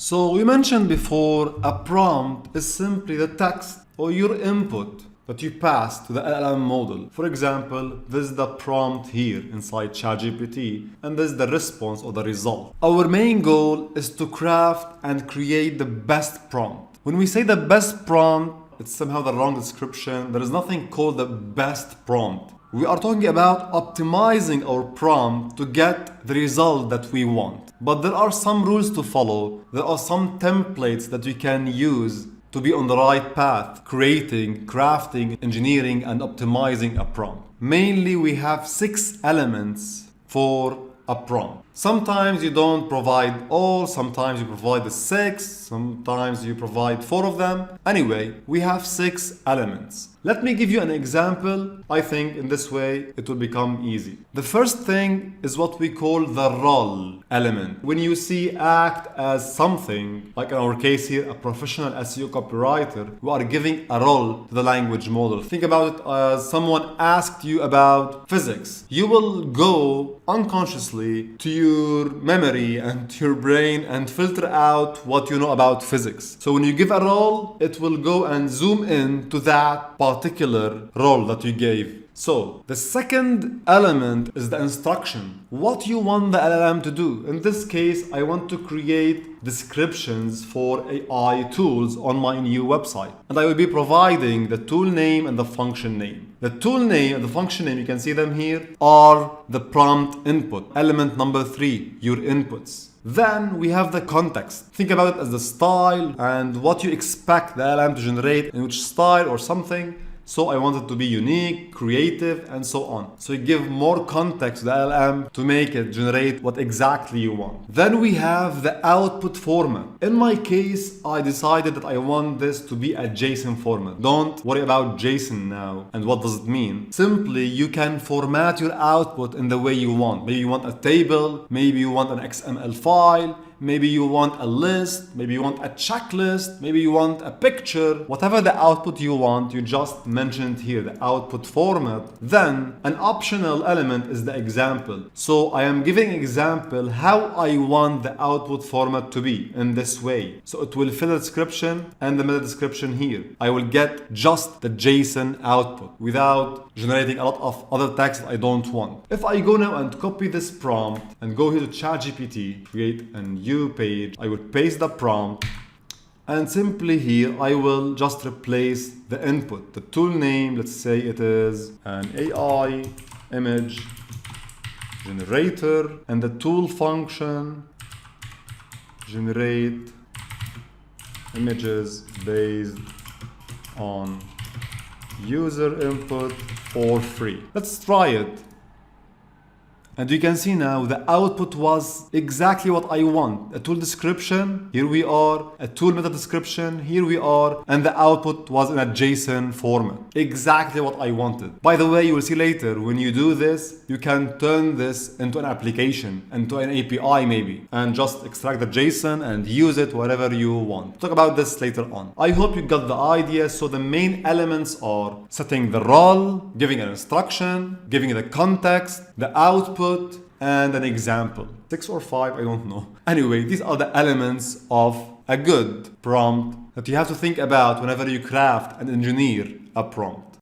So we mentioned before, a prompt is simply the text or your input that you pass to the LLM model. For example, this is the prompt here inside ChatGPT, and this is the response or the result. Our main goal is to craft and create the best prompt. When we say the best prompt, it's somehow the wrong description. There is nothing called the best prompt. We are talking about optimizing our prompt to get the result that we want. But there are some rules to follow. There are some templates that you can use to be on the right path, creating, crafting, engineering, and optimizing a prompt. Mainly, we have 6 elements for a prompt. Sometimes you don't provide all, sometimes you provide the 6, sometimes you provide 4 of them. Anyway, we have 6 elements. Let me give you an example. I think in this way it will become easy. The first thing is what we call the role element. When you see act as something, like in our case here, a professional SEO copywriter, we are giving a role to the language model. Think about it as someone asked you about physics. You will go unconsciously to your memory and to your brain and filter out what you know about physics. So when you give a role, it will go and zoom in to that particular role that you gave. So the second element is the instruction. What you want the LLM to do. In this case, I want to create descriptions for AI tools on my new website. And I will be providing the tool name and the function name. The tool name and the function name, you can see them here, are the prompt input. Element number 3, your inputs. Then we have the context. Think about it as the style and what you expect the LLM to generate, in which style or something. So I want it to be unique, creative, and so on. So you give more context to the LLM to make it generate what exactly you want. Then we have the output format. In my case, I decided that I want this to be a JSON format. Don't worry about JSON now and what does it mean. Simply, you can format your output in the way you want. Maybe you want a table, maybe you want an XML file, maybe you want a list, maybe you want a checklist, maybe you want a picture. Whatever the output you want, you just mentioned here, the output format. Then an optional element is the example. So I am giving example how I want the output format to be in this way. So it will fill the description and the meta description here. I will get just the JSON output without generating a lot of other text I don't want. If I go now and copy this prompt and go here to ChatGPT, create a new page, I will paste the prompt, and simply here I will just replace the input. The tool name, let's say it is an AI image generator, and the tool function, generate images based on user input for free. Let's try it. And you can see now the output was exactly what I want. A tool description, here we are. A tool meta description, here we are. And the output was in a JSON format. Exactly what I wanted. By the way, you will see later, when you do this, you can turn this into an application, into an API maybe, and just extract the JSON and use it wherever you want. Talk about this later on. I hope you got the idea. So the main elements are setting the role, giving an instruction, giving the context, the output, and an example. 6 or 5, I don't know. Anyway, these are the elements of a good prompt that you have to think about whenever you craft and engineer a prompt.